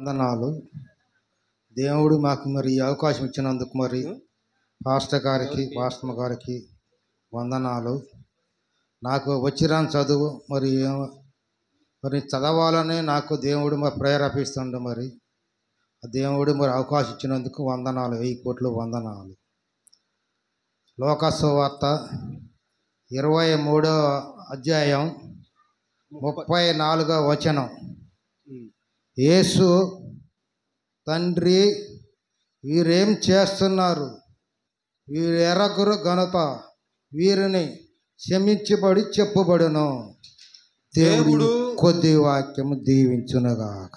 వందనాలు. దేవుడు మాకు మరి ఈ అవకాశం ఇచ్చినందుకు మరి పాస్టర్ గారికి పాస్టమ్ గారికి వందనాలు. నాకు వచ్చిరాని చదువు మరి చదవాలని నాకు దేవుడు మరి ప్రేరేపిస్తుండే. మరి దేవుడు మరి అవకాశం ఇచ్చినందుకు వందనాలు, 1000 కోట్ల వందనాలు. లోకసువార్త 23వ అధ్యాయం 34వ వచనం. యేసు, తండ్రి వీరేం చేస్తున్నారు, వీరు ఎరగురు గనుక వీరిని క్షమించబడి చెప్పబడును. దేవుడు కొద్ది వాక్యము దీవించునుగాక.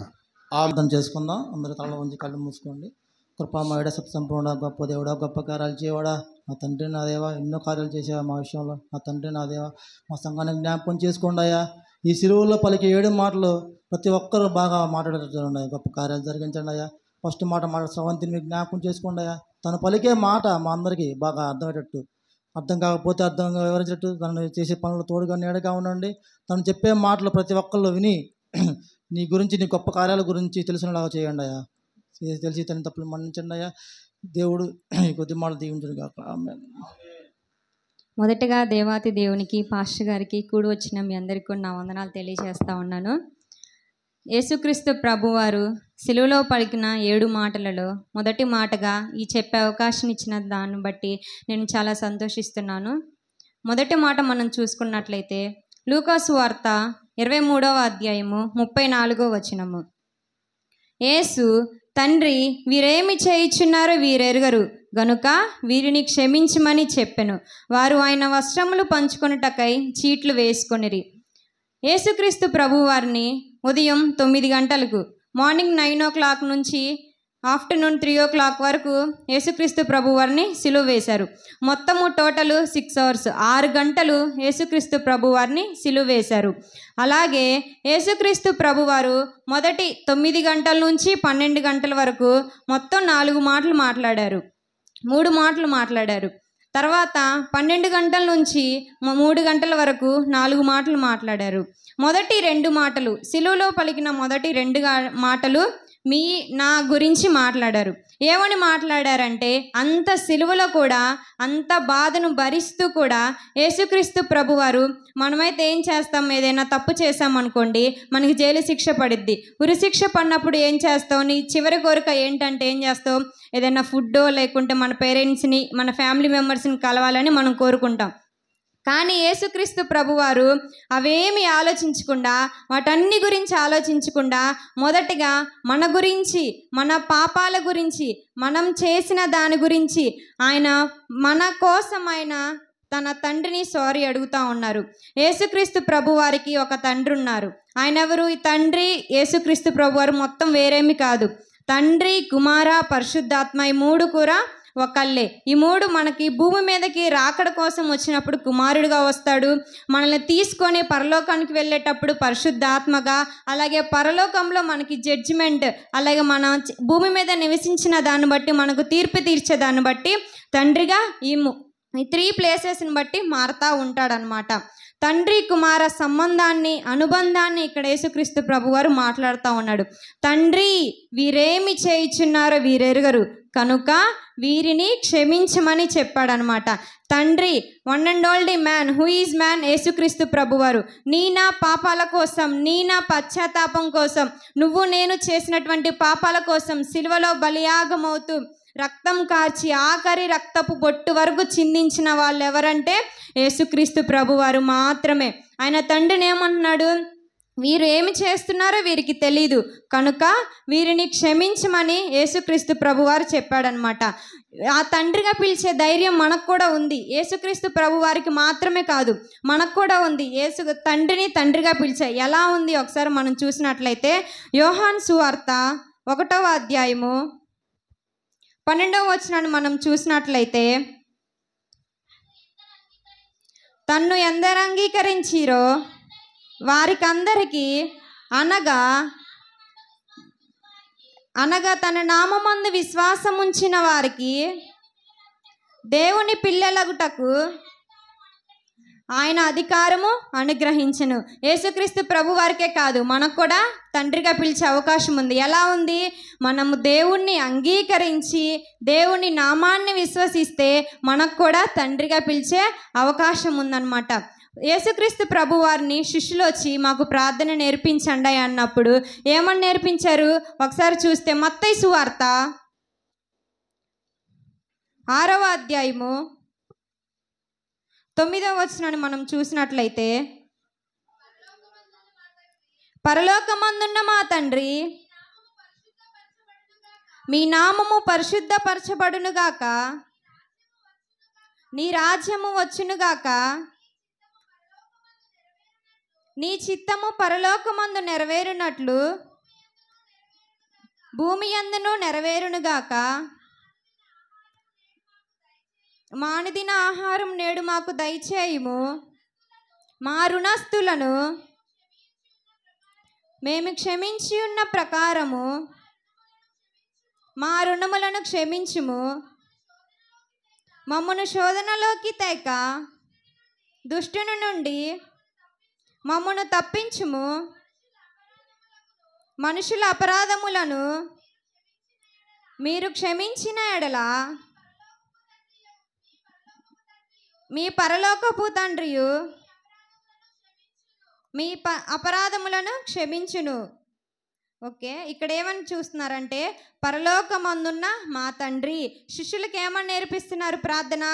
అర్థం చేసుకుందాం. అందరూ తల వంచి కళ్ళు మూసుకోండి. కృపామయుడ సత్సంపూర్ణ గొప్ప దేవుడా, గొప్ప కార్యాలు చేయవాడా, నా తండ్రి నా దేవా, ఎన్నో కార్యాలు చేసావా మా విషయంలో. నా తండ్రి నా దేవా, మా సంఘాన్ని జ్ఞాపకం చేసుకోండి అయ్యా. ఈ సిలువలో పలికి 7 మాటలు ప్రతి ఒక్కరు బాగా మాట్లాడేటట్టు గొప్ప కార్యాలు జరిగించండి అయ్యా. ఫస్ట్ మాట స్రవంతిని మీరు జ్ఞాపకం చేసుకోండి అయ్యా. తను పలికే మాట మా అందరికీ బాగా అర్థమయ్యేటట్టు, అర్థం కాకపోతే అర్థంగా వివరించేటట్టు, తను చేసే పనులు తోడుగా నీడగా ఉండండి. తను చెప్పే మాటలు ప్రతి ఒక్కళ్ళు విని నీ గురించి, నీ గొప్ప కార్యాల గురించి తెలిసినలాగా చేయండి అయ్యా. తెలిసి తన తప్పులు మన్నించండి అయ్యా. దేవుడు ఈ కొద్ది మాటలు దీవించండి కాక. ఆమేన్. మొదటగా దేవాతి దేవునికి, పాస్టర్ గారికి, కూడి వచ్చిన మీ అందరికీ కూడా నా వందనాలు తెలియజేస్తూ ఉన్నాను. యేసుక్రీస్తు ప్రభువారు సిలువలో పలికిన 7 మాటలలో మొదటి మాటగా ఈ చెప్పే అవకాశం ఇచ్చిన దాన్ని బట్టి నేను చాలా సంతోషిస్తున్నాను. మొదటి మాట మనం చూసుకున్నట్లయితే లూకాసు వార్త 23వ అధ్యాయము 34వ వచనము. యేసు, తండ్రి వీరేమి చేయుచున్నారో వీరెరుగరు గనుక వీరిని క్షమించమని చెప్పెను. వారు ఆయన వస్త్రములు పంచుకొనుటకై చీట్లు వేసుకొనిరి. యేసుక్రీస్తు ప్రభువారిని ఉదయం 9 గంటలకు, మార్నింగ్ 9 o'clock నుంచి ఆఫ్టర్నూన్ 3 o'clock వరకు యేసుక్రీస్తు ప్రభువారిని సిలువ వేశారు. మొత్తము టోటలు 6 hours, 6 గంటలు యేసుక్రీస్తు ప్రభువారిని సిలువ వేశారు. అలాగే యేసుక్రీస్తు ప్రభువారు మొదటి 9 గంటల నుంచి 12 గంటల వరకు మొత్తం 4 మాటలు మాట్లాడారు, 3 మాటలు మాట్లాడారు. తర్వాత 12 గంటల నుంచి 3 గంటల వరకు 4 మాటలు మాట్లాడారు. మొదటి 2 మాటలు, సిలువలో పలికిన మొదటి 2 మాటలు నా గురించి మాట్లాడారు. ఏమని మాట్లాడారంటే, అంత సిలువలో కూడా, అంత బాధను భరిస్తూ కూడా యేసుక్రీస్తు ప్రభువారు, మనమైతే ఏం చేస్తాం, ఏదైనా తప్పు చేసామనుకోండి మనకి జైలు శిక్ష పడిద్ది. ఉరి శిక్ష పడినప్పుడు ఏం చేస్తావు, నీ చివరి కోరిక ఏంటంటే ఏం చేస్తావు, ఏదైనా ఫుడ్డో లేకుంటే మన పేరెంట్స్ని, మన ఫ్యామిలీ మెంబర్స్ని కలవాలని మనం కోరుకుంటాం. కానీ యేసుక్రీస్తు ప్రభువారు అవేమి ఆలోచించకుండా, వాటన్ని గురించి ఆలోచించకుండా, మొదటిగా మన గురించి, మన పాపాల గురించి, మనం చేసిన దాని గురించి ఆయన, మన కోసం ఆయన తన తండ్రిని సారీ అడుగుతూ ఉన్నారు. యేసుక్రీస్తు ప్రభువారికి ఒక తండ్రి ఉన్నారు. ఆయన ఎవరు? ఈ తండ్రి యేసుక్రీస్తు ప్రభువారు మొత్తం వేరేమి కాదు. తండ్రి, కుమార, పరిశుద్ధాత్మ, ఈ 3 కూడా ఒకళ్ళే. ఈ 3 మనకి భూమి మీదకి రాకడ కోసం వచ్చినప్పుడు కుమారుడిగా వస్తాడు. మనల్ని తీసుకొని పరలోకానికి వెళ్ళేటప్పుడు పరిశుద్ధాత్మగా, అలాగే పరలోకంలో మనకి జడ్జిమెంట్, అలాగే మన భూమి మీద నివసించిన దాన్ని బట్టి మనకు తీర్పు తీర్చే దాన్ని బట్టి తండ్రిగా ఈ 3 ప్లేసెస్ని బట్టి మారుతూ ఉంటాడనమాట. తండ్రి కుమార సంబంధాన్ని, అనుబంధాన్ని ఇక్కడ యేసుక్రీస్తు ప్రభువారు మాట్లాడుతూ ఉన్నాడు. తండ్రి వీరేమి చేయుచున్నారో వీరెరుగరు కనుక వీరిని క్షమించమని చెప్పాడనమాట. తండ్రి, one and only man, who is man, యేసుక్రీస్తు ప్రభువారు, నీ నా పాపాల కోసం, నీ నా పశ్చాత్తాపం కోసం, నువ్వు నేను చేసినటువంటి పాపాల కోసం సిలువలో బలియాగమవుతూ రక్తం కార్చి ఆఖరి రక్తపు బొట్టు వరకు చిందించిన వాళ్ళు ఎవరంటే యేసుక్రీస్తు ప్రభువారు మాత్రమే. ఆయన తండ్రిని ఏమంటున్నాడు, వీరు ఏమి చేస్తున్నారో వీరికి తెలీదు కనుక వీరిని క్షమించమని యేసుక్రీస్తు ప్రభువారు చెప్పాడనమాట. ఆ తండ్రిగా పిలిచే ధైర్యం మనకు కూడా ఉంది. యేసుక్రీస్తు ప్రభువారికి మాత్రమే కాదు, మనకు కూడా ఉంది. తండ్రిని తండ్రిగా పిలిచే ఎలా ఉంది ఒకసారి మనం చూసినట్లయితే, యోహాను సువార్త 1వ అధ్యాయము 12వ వచనాన్ని మనం చూసినట్లయితే, తన్ను ఎందరు అంగీకరించిరో వారికందరికీ అనగా తన నామమందు విశ్వాసం ఉంచిన వారికి దేవుని పిల్లలగుటకు ఆయన అధికారము అనుగ్రహించను. యేసుక్రీస్తు ప్రభు వారికే కాదు, మనకు కూడా తండ్రిగా పిలిచే అవకాశం ఉంది. ఎలా ఉంది? మనము దేవుణ్ణి అంగీకరించి దేవుని నామాన్ని విశ్వసిస్తే మనకు కూడా తండ్రిగా పిలిచే అవకాశం ఉందన్నమాట. యేసుక్రీస్తు ప్రభు వారిని శిష్యులు వచ్చి మాకు ప్రార్థన నేర్పించండి అన్నప్పుడు ఏమని నేర్పించారు? ఒకసారి చూస్తే మత్తయి సువార్త 6వ అధ్యాయము 9వ వచనాన్ని మనం చూసినట్లయితే, పరలోకమందున్న మా తండ్రి, మీ నామము పరిశుద్ధపరచబడునుగాక, నీ రాజ్యము వచ్చునుగాక, నీ చిత్తము పరలోకమందు నెరవేరునట్లు భూమి యందును నెరవేరునుగాక, మానుదిన ఆహారం నేడు మాకు దయచేయుము, మా రుణస్థులను మేము క్షమించి ఉన్న ప్రకారము మా రుణములను క్షమించుము, మమ్మను శోధనలోకి తేక దుష్టుని నుండి మమ్మను తప్పించుము, మనుషుల అపరాధములను మీరు క్షమించిన ఎడల మీ పరలోకపు తండ్రియు మీ అపరాధములను క్షమించును. ఓకే, ఇక్కడ ఏమని చూస్తున్నారంటే పరలోకమందున్న మా తండ్రి. శిష్యులకి ఏమని నేర్పిస్తున్నారు ప్రార్థన?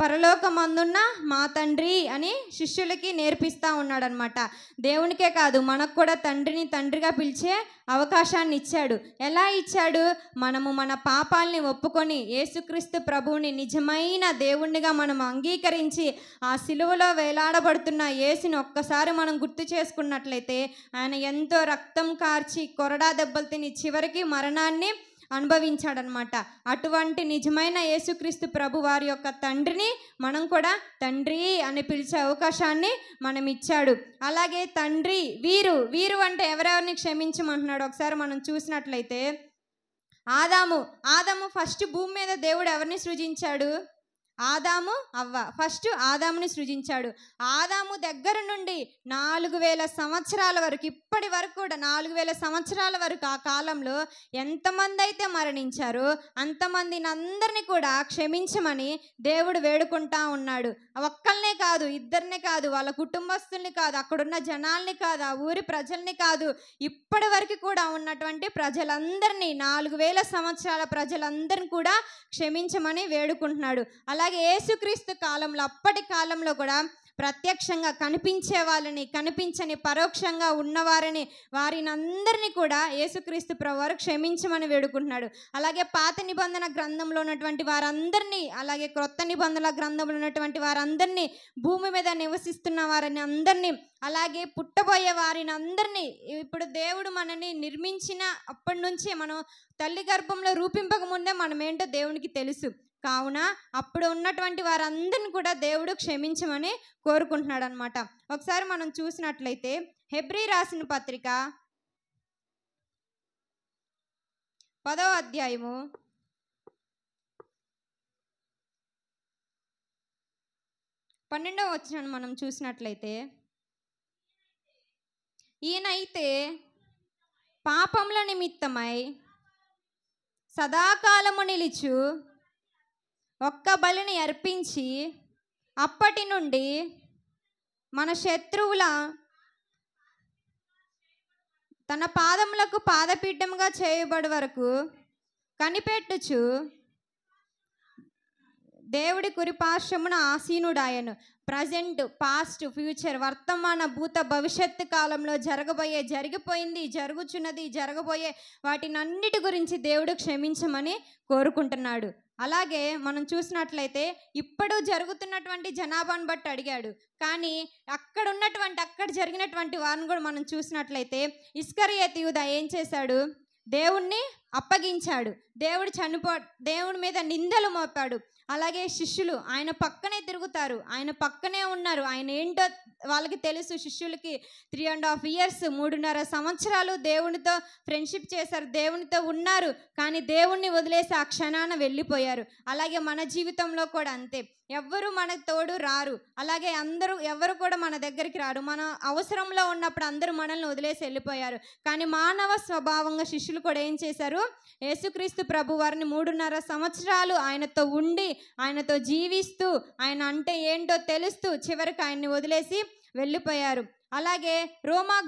పరలోకమందున్న మా తండ్రి అని శిష్యులకి నేర్పిస్తూ ఉన్నాడనమాట. దేవునికే కాదు, మనకు కూడా తండ్రిని తండ్రిగా పిలిచే అవకాశాన్ని ఇచ్చాడు. ఎలా ఇచ్చాడు? మనము మన పాపాలని ఒప్పుకొని యేసుక్రీస్తు ప్రభువుని నిజమైన దేవుణ్ణిగా మనం అంగీకరించి ఆ సిలువలో వేలాడబడుతున్న యేసుని ఒక్కసారి మనం గుర్తు చేసుకున్నట్లయితే ఆయన ఎంతో రక్తం కార్చి కొరడా దెబ్బలు తిని చివరికి మరణాన్ని అనుభవించాడనమాట. అటువంటి నిజమైన యేసుక్రీస్తు ప్రభు వారి యొక్క తండ్రిని మనం కూడా తండ్రి అని పిలిచే అవకాశాన్ని మనం ఇచ్చాడు. అలాగే తండ్రి వీరు అంటే ఎవరెవరిని క్షమించమంటున్నాడు ఒకసారి మనం చూసినట్లయితే, ఆదాము ఫస్ట్ భూమి మీద దేవుడు ఎవరిని సృజించాడు? ఆదాము అవ్వ. ఫస్ట్ ఆదాముని సృజించాడు. ఆదాము దగ్గర నుండి 4000 సంవత్సరాల వరకు, ఇప్పటి వరకు కూడా 4000 సంవత్సరాల వరకు ఆ కాలంలో ఎంతమంది అయితే మరణించారో అంతమందిని అందరినీ కూడా క్షమించమని దేవుడు వేడుకుంటా ఉన్నాడు. ఒక్కళ్ళనే కాదు, ఇద్దరినే కాదు, వాళ్ళ కుటుంబస్తుల్ని కాదు, అక్కడున్న జనాల్ని కాదు, ఆ ఊరి ప్రజల్ని కాదు, ఇప్పటి వరకు కూడా ఉన్నటువంటి ప్రజలందరినీ 4000 సంవత్సరాల ప్రజలందరినీ కూడా క్షమించమని వేడుకుంటున్నాడు. అలాగే యేసుక్రీస్తు కాలంలో, అప్పటి కాలంలో కూడా ప్రత్యక్షంగా కనిపించే వాళ్ళని, కనిపించని పరోక్షంగా ఉన్నవారిని, వారిని అందరినీ కూడా యేసుక్రీస్తు ప్రభువారు క్షమించమని వేడుకుంటున్నాడు. అలాగే పాత నిబంధన గ్రంథంలో ఉన్నటువంటి వారందరినీ, అలాగే క్రొత్త నిబంధనల గ్రంథంలో ఉన్నటువంటి వారందరినీ, భూమి మీద నివసిస్తున్న వారిని అందరినీ, అలాగే పుట్టబోయే వారిని అందరినీ, ఇప్పుడు దేవుడు మనని నిర్మించిన అప్పటి నుంచే, మనం తల్లి గర్భంలో రూపింపక ముందే మనం ఏంటో దేవునికి తెలుసు. కావున అప్పుడు ఉన్నటువంటి వారందరిని కూడా దేవుడు క్షమించమని కోరుకుంటున్నాడు అనమాట. ఒకసారి మనం చూసినట్లయితే హెబ్రీ రాసిన పత్రిక 10వ అధ్యాయము 12వ వచనాన్ని మనం చూసినట్లయితే, ఈయనైతే పాపముల నిమిత్తమై సదాకాలము నిలిచు ఒక్క బలిని అర్పించి అప్పటి నుండి మన శత్రువుల తన పాదములకు పాదపీఠముగా చేయబడి వరకు కనిపెట్టుచు దేవుడి కురిపార్శ్వమున ఆసీనుడాయను. ప్రజెంట్, పాస్ట్, ఫ్యూచర్, వర్తమాన, భూత, భవిష్యత్తు కాలంలో జరిగిపోయింది, జరుగుచున్నది, జరగబోయే వాటినన్నిటి గురించి దేవుడు క్షమించమని కోరుకుంటున్నాడు. అలాగే మనం చూసినట్లయితే ఇప్పుడు జరుగుతున్నటువంటి జనాభాను బట్టి అడిగాడు, కానీ అక్కడ జరిగినటువంటి వారిని కూడా మనం చూసినట్లయితే ఇస్కరియోతు యూదా ఏం చేశాడు? దేవుణ్ణి అప్పగించాడు. దేవుడి మీద నిందలు మోపాడు. అలాగే శిష్యులు ఆయన పక్కనే తిరుగుతారు, ఆయన పక్కనే ఉన్నారు. ఆయన ఏంటో వాళ్ళకి తెలుసు. శిష్యులకి 3.5 years 3.5 సంవత్సరాలు దేవునితో ఫ్రెండ్షిప్ చేశారు, దేవునితో ఉన్నారు. కానీ దేవుణ్ణి వదిలేసి ఆ క్షణాన వెళ్ళిపోయారు. అలాగే మన జీవితంలో కూడా అంతే. ఎవ్వరు మనకు తోడు రారు, అలాగే ఎవరు కూడా మన దగ్గరికి రారు. మన అవసరంలో ఉన్నప్పుడు అందరూ మనల్ని వదిలేసి వెళ్ళిపోయారు. కానీ మానవ స్వభావంగా శిష్యులు కూడా ఏం చేశారు? యేసుక్రీస్తు ప్రభు వారిని 3.5 సంవత్సరాలు ఆయనతో ఉండి, ఆయనతో జీవిస్తూ, ఆయన అంటే ఏంటో తెలుస్తూ చివరికి ఆయన్ని వదిలేసి వెళ్ళిపోయారు. అలాగే రోమా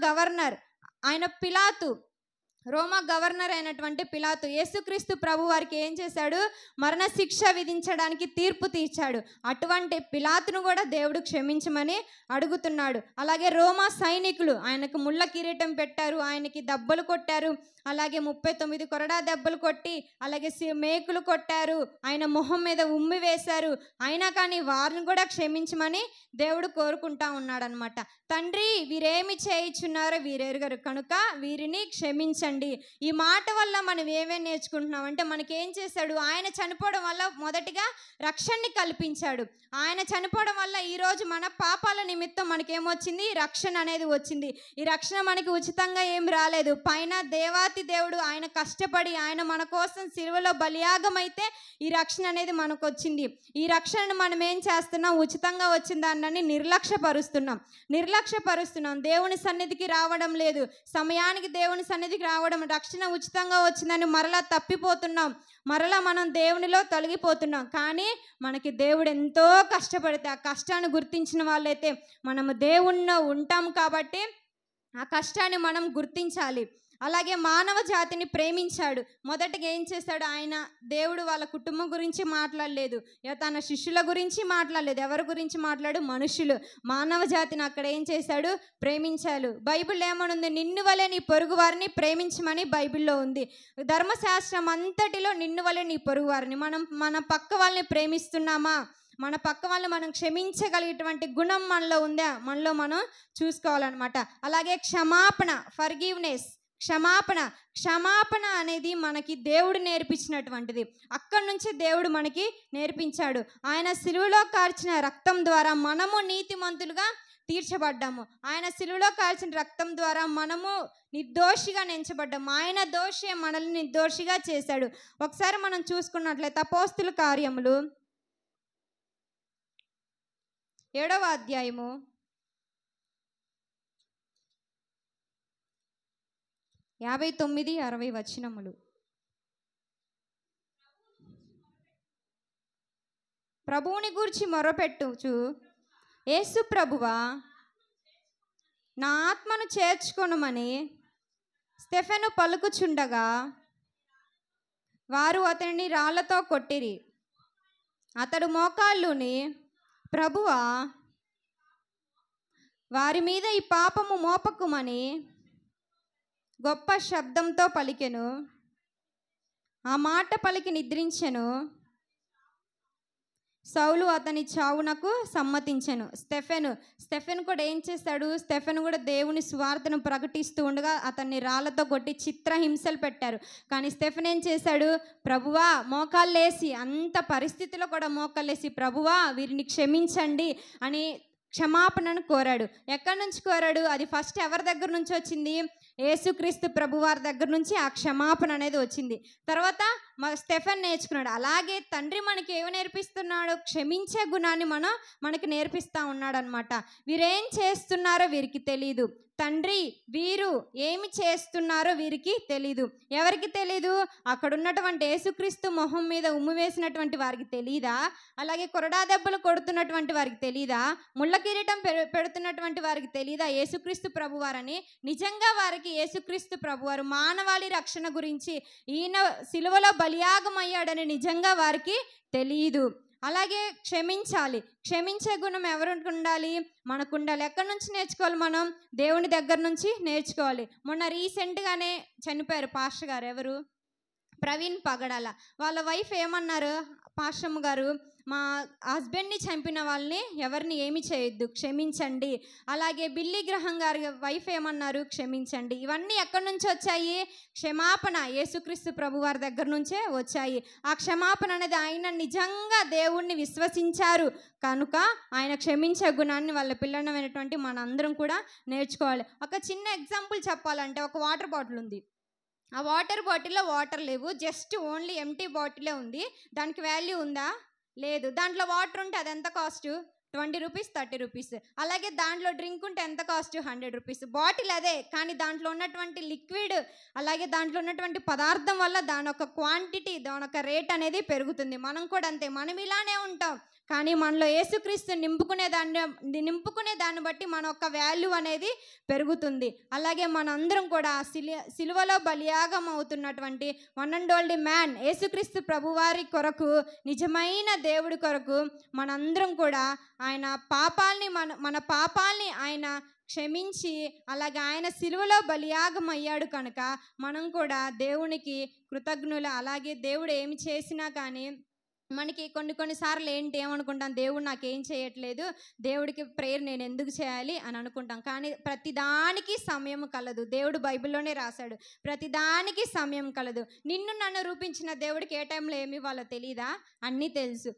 గవర్నర్ అయినటువంటి పిలాతు యేసుక్రీస్తు ప్రభు వారికి ఏం చేశాడు? మరణశిక్ష విధించడానికి తీర్పు తీర్చాడు. అటువంటి పిలాతును కూడా దేవుడు క్షమించమని అడుగుతున్నాడు. అలాగే రోమా సైనికులు ఆయనకు ముళ్ళ కిరీటం పెట్టారు, ఆయనకి దెబ్బలు కొట్టారు, అలాగే 39 కొరడా దెబ్బలు కొట్టి, అలాగే మేకులు కొట్టారు, ఆయన మొహం మీద ఉమ్మి వేశారు. అయినా కానీ వారిని కూడా క్షమించమని దేవుడు కోరుకుంటా ఉన్నాడనమాట. తండ్రి, వీరేమి చేయుచున్నారో వీరెరుగరు కనుక వీరిని క్షమించండి. ఈ మాట వల్ల మనం ఏమేమి నేర్చుకుంటున్నాం అంటే, మనకేం చేశాడు? ఆయన చనిపోవడం వల్ల మొదటిగా రక్షణని కల్పించాడు. ఆయన చనిపోవడం వల్ల ఈరోజు మన పాపాల నిమిత్తం మనకేమొచ్చింది? రక్షణ అనేది వచ్చింది. ఈ రక్షణ మనకి ఉచితంగా ఏం రాలేదు. పైన దేవాతి దేవుడు ఆయన కష్టపడి ఆయన మన కోసం సిలువలో బలియాగం అయితే ఈ రక్షణ అనేది మనకు వచ్చింది. ఈ రక్షణను మనం ఏం చేస్తున్నాం? ఉచితంగా వచ్చిన దాన్ని నిర్లక్ష్యపరుస్తున్నాం. దేవుని సన్నిధికి రావడం లేదు, సమయానికి దేవుని సన్నిధికి రావడం, రక్షణ ఉచితంగా వచ్చిందని మరలా తప్పిపోతున్నాం, మరలా మనం దేవునిలో తొలగిపోతున్నాం. కానీ మనకి దేవుడు ఎంతో కష్టపడితే ఆ కష్టాన్ని గుర్తించిన వాళ్ళైతే మనము దేవుణ్ణి ఉంటాం. కాబట్టి ఆ కష్టాన్ని మనం గుర్తించాలి. అలాగే మానవ జాతిని ప్రేమించాడు. మొదటగా ఏం చేశాడు? ఆయన దేవుడు వాళ్ళ కుటుంబం గురించి మాట్లాడలేదు, తన శిష్యుల గురించి మాట్లాడలేదు. ఎవరి గురించి మాట్లాడు? మనుషులు, మానవ జాతిని అక్కడ ఏం చేశాడు? ప్రేమించాడు. బైబిల్ ఏమనుంది? నిన్ను వలె నీ పొరుగు వారిని ప్రేమించమని బైబిల్లో ఉంది. ధర్మశాస్త్రం అంతటిలో నిన్ను వలె నీ పొరుగు వారిని, మన పక్క వాళ్ళని ప్రేమిస్తున్నామా? మన పక్క వాళ్ళని మనం క్షమించగలిగేటువంటి గుణం మనలో ఉందా? మనలో మనం చూసుకోవాలన్నమాట. అలాగే క్షమాపణ అనేది మనకి దేవుడు నేర్పించినటువంటిది. అక్కడి నుంచి దేవుడు మనకి నేర్పించాడు. ఆయన సిలువలో కార్చిన రక్తం ద్వారా మనము నీతిమంతులుగా తీర్చబడ్డాము. ఆయన సిలువలో కార్చిన రక్తం ద్వారా మనము నిర్దోషిగా ఎంచబడ్డాము. ఆయన దోషే మనల్ని నిర్దోషిగా చేశాడు. ఒకసారి మనం చూసుకున్నట్లయితే అపోస్తుల కార్యములు 7వ అధ్యాయము 59-60 వచనములు. ప్రభువుని గూర్చి మొరపెట్టుచు, యేసు ప్రభువా, నా ఆత్మను చేర్చుకొనుమని స్టెఫెను పలుకుచుండగా వారు అతనిని రాళ్లతో కొట్టిరి. అతడు మోకాళ్ళుని, ప్రభువా, వారి మీద ఈ పాపము మోపకుమని గొప్ప శబ్దంతో పలికెను. ఆ మాట పలికి నిద్రించెను. సౌలు అతని చావునకు సమ్మతించెను. స్టెఫెన్ కూడా ఏం చేశాడు? స్టెఫెన్ కూడా దేవుని సువార్తను ప్రకటిస్తూ ఉండగా అతన్ని రాళ్లతో కొట్టి చిత్రహింసలు పెట్టారు. కానీ స్టెఫెన్ ఏం చేశాడు? ప్రభువా, మోకాళ్ళేసి, అంత పరిస్థితిలో కూడా మోకాళ్ళేసి, ప్రభువా వీరిని క్షమించండి అని క్షమాపణను కోరాడు. ఎక్కడి నుంచి కోరాడు? అది ఫస్ట్ ఎవరి దగ్గర నుంచి వచ్చింది? యేసుక్రీస్తు ప్రభువారి దగ్గర నుంచి ఆ క్షమాపణ అనేది వచ్చింది. తర్వాత స్టెఫెన్ నేర్చుకున్నాడు. అలాగే తండ్రి మనకి ఏమి నేర్పిస్తున్నాడు? క్షమించే గుణాన్ని మనకి నేర్పిస్తూ ఉన్నాడు అనమాట. వీరేం చేస్తున్నారో వీరికి తెలీదు. తండ్రి, వీరు ఏమి చేస్తున్నారో వీరికి తెలీదు. ఎవరికి తెలీదు? అక్కడ ఉన్నటువంటి యేసుక్రీస్తు మొహం మీద ఉమ్ము వేసినటువంటి వారికి తెలీదా? అలాగే కొరడా దెబ్బలు కొడుతున్నటువంటి వారికి తెలీదా? ముళ్ళ కిరీటం పెడుతున్నటువంటి వారికి తెలీదా యేసుక్రీస్తు ప్రభువారని? నిజంగా వారికి యేసుక్రీస్తు ప్రభువారు మానవాళి రక్షణ గురించి, ఈయన సిలువలో బలియాగమయ్యాడని నిజంగా వారికి తెలియదు. అలాగే క్షమించే గుణం ఎవరికి ఉండాలి? మనకు ఉండాలి. ఎక్కడి నుంచి నేర్చుకోవాలి? మనం దేవుని దగ్గర నుంచి నేర్చుకోవాలి. మొన్న రీసెంట్గానే చనిపోయారు పాస్టర్ గారు. ఎవరు? ప్రవీణ్ పగడాల. వాళ్ళ వైఫ్ ఏమన్నారు, పాస్టమ్మ గారు, మా హస్బెండ్ని చంపిన వాళ్ళని ఎవరిని ఏమి చేయొద్దు, క్షమించండి. అలాగే బిల్లీ గ్రహం గారి వైఫ్ ఏమన్నారు, క్షమించండి. ఇవన్నీ ఎక్కడి నుంచి వచ్చాయి? క్షమాపణ యేసుక్రీస్తు ప్రభు వారి దగ్గర నుంచే వచ్చాయి. ఆ క్షమాపణ అనేది ఆయన నిజంగా దేవుణ్ణి విశ్వసించారు కనుక ఆయన క్షమించే గుణాన్ని వాళ్ళ పిల్లలమైనటువంటి మనందరం కూడా నేర్చుకోవాలి. ఒక చిన్న ఎగ్జాంపుల్ చెప్పాలంటే, ఒక వాటర్ బాటిల్ ఉంది. ఆ వాటర్ బాటిల్లో వాటర్ లేవు, జస్ట్ ఓన్లీ ఎంటీ బాటిలే ఉంది. దానికి వాల్యూ ఉందా? లేదు. దాంట్లో వాటర్ ఉంటే అది ఎంత కాస్ట్? 20 rupees, 30 rupees. అలాగే దాంట్లో డ్రింక్ ఉంటే ఎంత కాస్ట్? 100 రూపీస్. బాటిల్ అదే, కానీ దాంట్లో ఉన్నటువంటి లిక్విడ్ అలాగే దాంట్లో ఉన్నటువంటి పదార్థం వల్ల దాని యొక్క క్వాంటిటీ, దాని యొక్క రేట్ అనేది పెరుగుతుంది. మనం కూడా అంతే, మనం ఇలానే ఉంటాం. కానీ మనలో యేసుక్రీస్తు నింపుకునే దాన్ని బట్టి మన యొక్క వాల్యూ అనేది పెరుగుతుంది. అలాగే మనందరం కూడా సిలువలో బలియాగం అవుతున్నటువంటి వన్ అండ్ ఓన్లీ మ్యాన్ యేసుక్రీస్తు ప్రభువారి కొరకు, నిజమైన దేవుడి కొరకు మనందరం కూడా ఆయన మన పాపాల్ని ఆయన క్షమించి, అలాగే ఆయన సిలువలో బలియాగం అయ్యాడు కనుక మనం కూడా దేవునికి కృతజ్ఞులు. అలాగే దేవుడు ఏమి చేసినా కానీ మనకి కొన్నిసార్లు ఏమనుకుంటాం, దేవుడు నాకేం చేయట్లేదు, దేవుడికి ప్రేయర్ నేను ఎందుకు చేయాలి అని అనుకుంటాం. కానీ ప్రతిదానికి సమయం కలదు. దేవుడు బైబిల్లోనే రాశాడు, ప్రతిదానికి సమయం కలదు. నిన్ను నన్ను రూపించిన దేవుడికి ఏ టైంలో ఏమి ఇవ్వాలో తెలీదా? అన్నీ తెలుసు.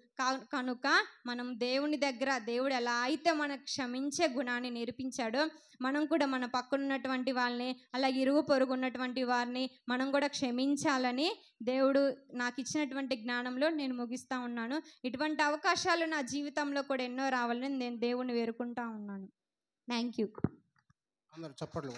కనుక మనం దేవుని దగ్గర, దేవుడు ఎలా అయితే మనకు క్షమించే గుణాన్ని నేర్పించాడో మనం కూడా మన పక్కనున్నటువంటి వాళ్ళని, అలాగే ఇరుగు పొరుగు ఉన్నటువంటి వారిని మనం కూడా క్షమించాలని దేవుడు నాకు ఇచ్చినటువంటి జ్ఞానంలో నేను ముగిస్తా ఉన్నాను. ఇటువంటి అవకాశాలు నా జీవితంలో కూడా ఎన్నో రావాలని నేను దేవుణ్ణి వేడుకుంటా ఉన్నాను. Thank you. అందరూ చప్పట్లు.